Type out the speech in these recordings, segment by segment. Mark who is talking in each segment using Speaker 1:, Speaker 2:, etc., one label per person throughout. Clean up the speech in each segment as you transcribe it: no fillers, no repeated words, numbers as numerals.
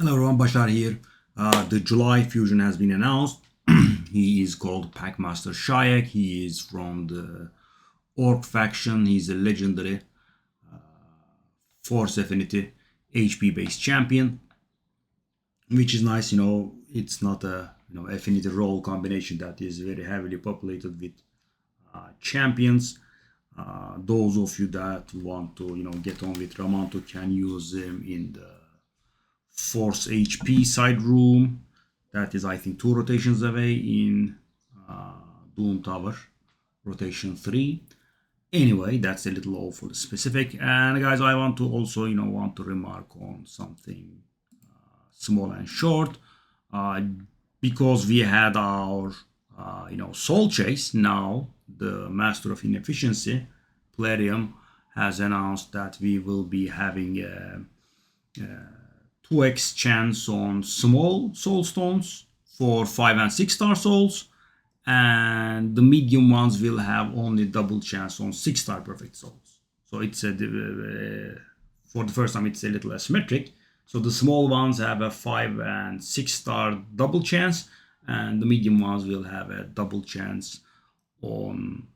Speaker 1: Hello everyone, Bashar here. The July fusion has been announced. He is called Packmaster Shayak. He is from the Orc faction. He's a legendary Force Affinity HP based champion, which is nice. It's not a affinity role combination that is very heavily populated with champions. Those of you that want to get on with Ramanto can use him in the Force HP side room. That is, I think, 2 rotations away in Doom Tower, rotation 3. Anyway, that's a little all for the specific. And guys, I want to also, want to remark on something small and short. Because we had our, Soul Chase, now the Master of Inefficiency, Plarium, has announced that we will be having a 2x chance on small soul stones for 5 and 6 star souls, and the medium ones will have only double chance on 6 star perfect souls. So it's for the first time it's a little asymmetric. So the small ones have a 5 and 6 star double chance, and the medium ones will have a double chance on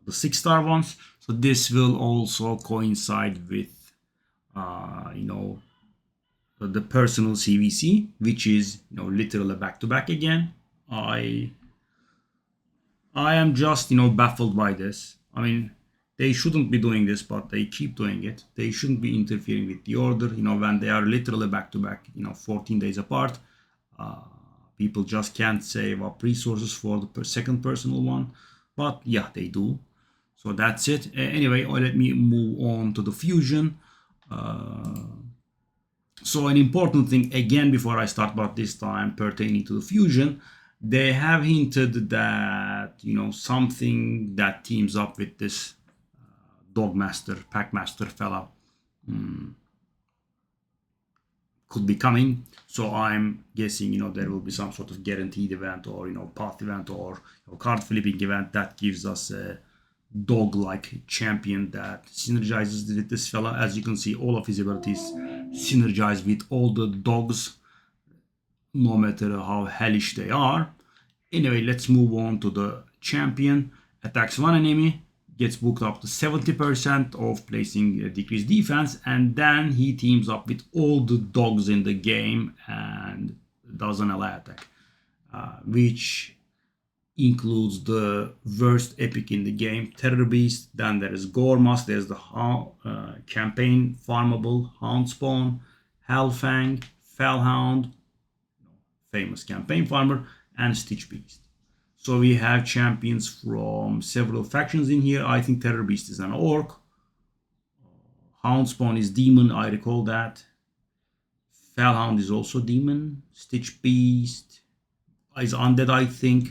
Speaker 1: the 6 star ones. So this will also coincide with the personal CVC, which is literally back to back again. I am just baffled by this. I mean, they shouldn't be doing this, but they keep doing it. They shouldn't be interfering with the order. When they are literally back to back, 14 days apart. People just can't save up resources for the second personal one, but yeah, they do. So that's it. Anyway, let me move on to the fusion. So an important thing, again, before I start, but this time pertaining to the fusion, they have hinted that, something that teams up with this Dogmaster, Packmaster fella could be coming. So I'm guessing, there will be some sort of guaranteed event or, path event or card flipping event that gives us a dog-like champion that synergizes with this fella. As you can see, all of his abilities synergize with all the dogs, no matter how hellish they are. Anyway, let's move on to the champion. Attacks one enemy, gets booked up to 70% of placing a decreased defense, and then he teams up with all the dogs in the game and does an ally attack, which includes the worst epic in the game, Terror Beast. Then there is Gormas, there's the campaign farmable Hound Spawn, Hellfang, Fellhound, famous campaign farmer, and Stitch Beast. So we have champions from several factions in here. I think Terror Beast is an orc. Hound Spawn is demon, I recall that. Fellhound is also demon. Stitch Beast is undead, I think.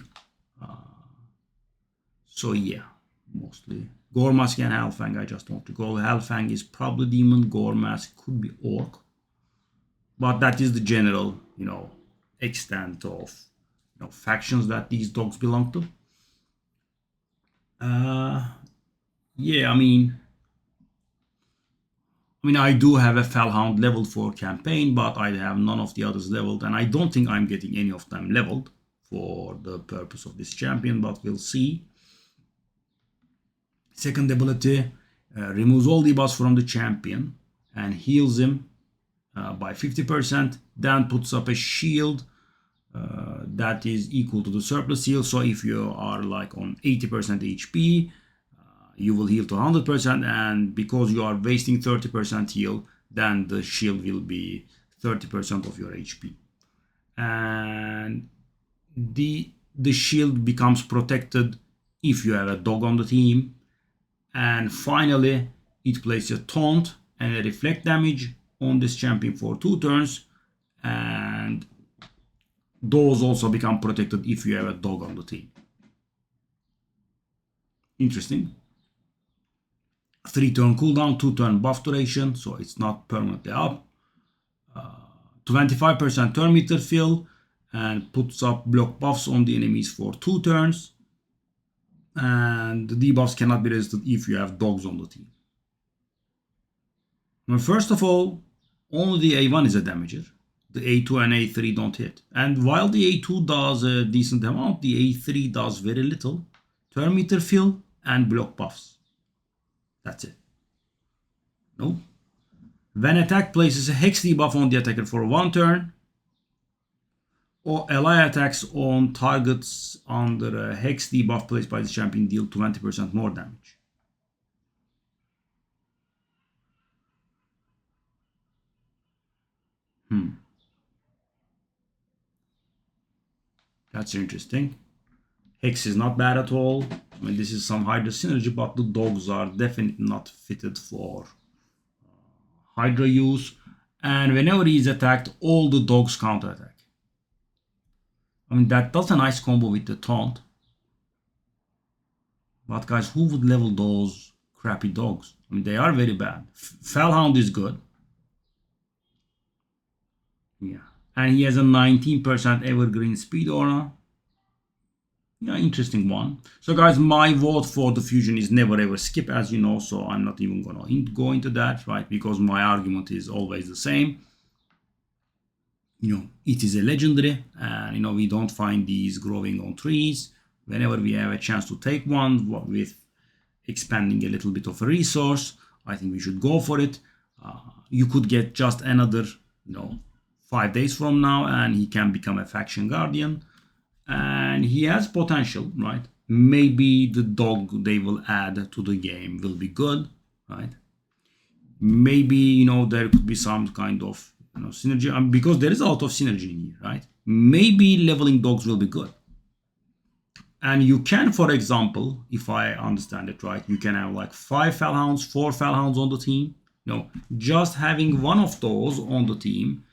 Speaker 1: So yeah, mostly Gormask and Hellfang. I just want to go. Hellfang is probably demon. Gormask could be orc. But that is the general, extent of factions that these dogs belong to. Yeah, I mean, I do have a Fellhound leveled for campaign, but I have none of the others leveled, and I don't think I'm getting any of them leveled for the purpose of this champion, but we'll see. Second ability removes all debuffs from the champion and heals him by 50%, then puts up a shield that is equal to the surplus heal. So if you are like on 80% HP, you will heal to 100%, and because you are wasting 30% heal, then the shield will be 30% of your HP. And the shield becomes protected if you have a dog on the team. And finally, it places a taunt and a reflect damage on this champion for 2 turns, and those also become protected if you have a dog on the team. Interesting. 3-turn cooldown, 2-turn buff duration, so it's not permanently up. 25% turn meter fill, and puts up block buffs on the enemies for 2 turns. And the debuffs cannot be resisted if you have dogs on the team. Now, first of all, only the A1 is a damager. the A2 and A3 don't hit. And while the A2 does a decent amount, the A3 does very little. Turn meter fill and block buffs. That's it. No. When attack places a hex debuff on the attacker for 1 turn, or ally attacks on targets under a hex debuff placed by the champion deal 20% more damage. That's interesting. Hex is not bad at all. I mean, this is some Hydra synergy, but the dogs are definitely not fitted for Hydra use. And whenever he is attacked, all the dogs counterattack. I mean, that's a nice combo with the taunt. But guys, who would level those crappy dogs? I mean, they are very bad. Fellhound is good. Yeah. And he has a 19% evergreen speed aura. Yeah, interesting one. So guys, my vote for the fusion is never ever skip, as you know, so I'm not even gonna go into that, right? Because my argument is always the same. You know, it is a legendary, and you know, we don't find these growing on trees. Whenever we have a chance to take one with expanding a little bit of a resource, I think we should go for it. You could get just another, you know, 5 days from now, and he can become a faction guardian. And he has potential, right? Maybe the dog they will add to the game will be good, right? Maybe, you know, there could be some kind of, you know, synergy, because there is a lot of synergy in here, right? Maybe leveling dogs will be good. And you can, for example, if I understand it right, you can have like 5 Fellhounds, 4 Fellhounds on the team. You know, just having one of those on the team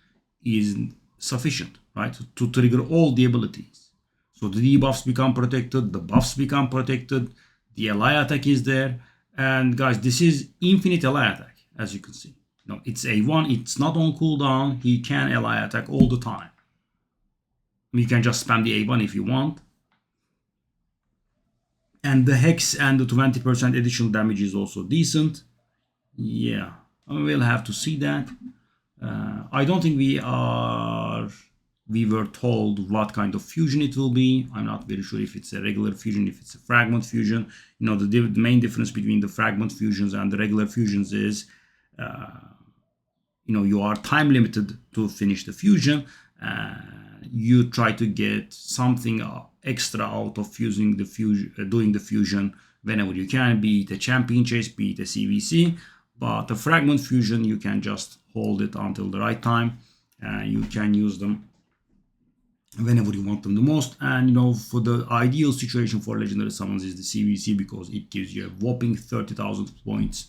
Speaker 1: is sufficient, right? To trigger all the abilities. So the debuffs become protected, the buffs become protected, the ally attack is there. And guys, this is infinite ally attack, as you can see. You know, it's A1, it's not on cooldown, he can ally attack all the time. You can just spam the A1 if you want. And the hex and the 20% additional damage is also decent. Yeah, we'll have to see that. I don't think we were told what kind of fusion it will be. I'm not very sure if it's a regular fusion, if it's a fragment fusion. You know, the main difference between the fragment fusions and the regular fusions is, you know, you are time limited to finish the fusion. You try to get something extra out of fusing the doing the fusion whenever you can, be it a champion chase, be it a CVC. But the fragment fusion, you can just hold it until the right time, and you can use them whenever you want them the most. And you know, for the ideal situation for legendary summons is the CVC, because it gives you a whopping 30,000 points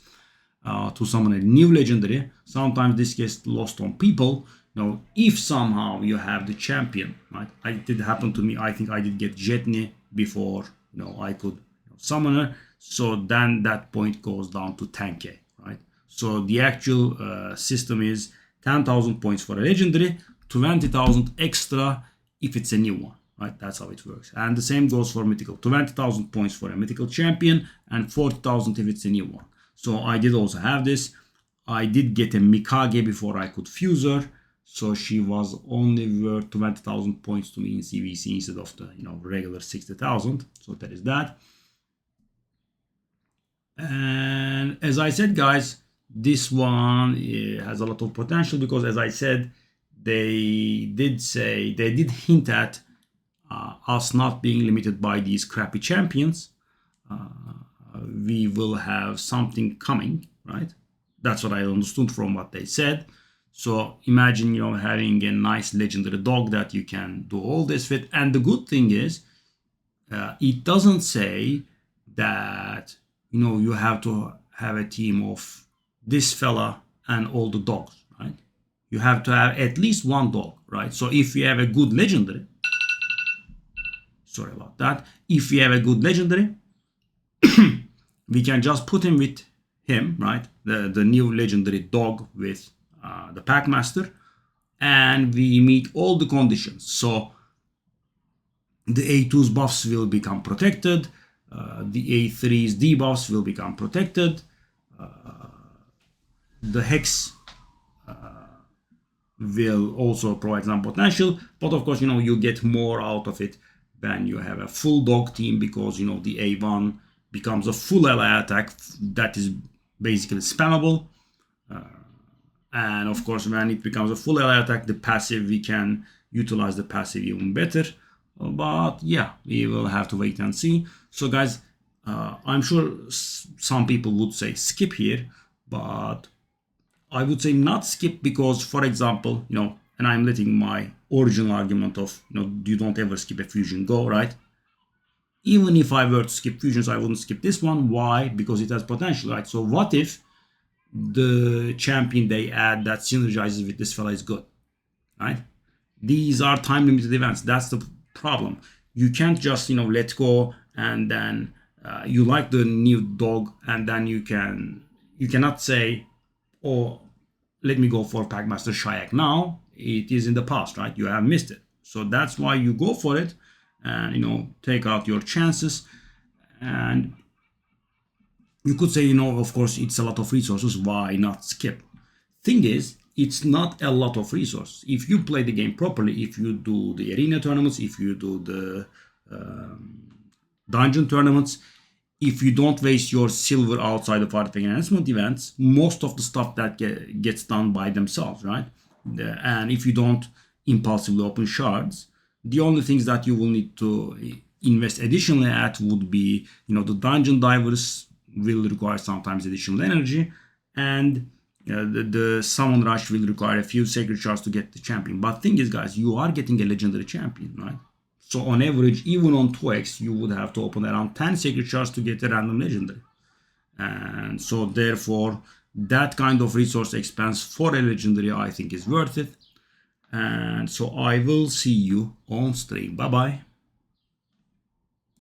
Speaker 1: to summon a new legendary. Sometimes this gets lost on people. You know, if somehow you have the champion, right? It did happen to me. I think I did get Jetney before, you know, I could summon her. So then that point goes down to 10k, right? So the actual system is 10,000 points for a legendary, 20,000 extra if it's a new one, right? That's how it works. And the same goes for mythical, 20,000 points for a mythical champion and 40,000 if it's a new one. So I did also have this. I did get a Mikage before I could fuse her. So she was only worth 20,000 points to me in CVC instead of the, you know, regular 60,000. So that is that. And as I said, guys, this one has a lot of potential, because as I said, they did hint at us not being limited by these crappy champions. We will have something coming, right? That's what I understood from what they said. So imagine, you know, having a nice legendary dog that you can do all this with. And the good thing is, it doesn't say that, you know, you have to have a team of this fella and all the dogs, right? You have to have at least one dog, right? So if you have a good legendary, sorry about that. If you have a good legendary, we can just put him with him, right? The new legendary dog with the Packmaster, and we meet all the conditions. So the A2's buffs will become protected, the A3's debuffs will become protected, the hex will also provide some potential, but of course, you get more out of it when you have a full dog team, because the A1 becomes a full ally attack that is basically spammable. And of course, when it becomes a full ally attack, the passive, we can utilize the passive even better. But yeah, we will have to wait and see. So guys, I'm sure some people would say skip here, but I would say not skip, because, for example, and I'm letting my original argument of, you don't ever skip a fusion go, right? Even if I were to skip fusions, I wouldn't skip this one. Why? Because it has potential, right? So what if the champion they add that synergizes with this fella is good, right? These are time limited events. That's the problem. You can't just let go, and then you like the new dog, and then you cannot say, oh, let me go for Packmaster Shayak now. It is in the past, right? You have missed it. So that's why you go for it, and take out your chances. And you could say, of course, it's a lot of resources. Why not skip? Thing is, it's not a lot of resources. If you play the game properly, if you do the arena tournaments, if you do the dungeon tournaments, if you don't waste your silver outside of artifact enhancement events, most of the stuff that gets done by themselves, right? And if you don't impulsively open shards, the only things that you will need to invest additionally at would be, the dungeon divers will require sometimes additional energy, and the summon rush will require a few sacred shards to get the champion. But thing is, guys, you are getting a legendary champion, right? So on average, even on 2x, you would have to open around 10 sacred shards to get a random legendary. And so therefore, that kind of resource expense for a legendary, I think, is worth it. And so I will see you on stream. Bye bye.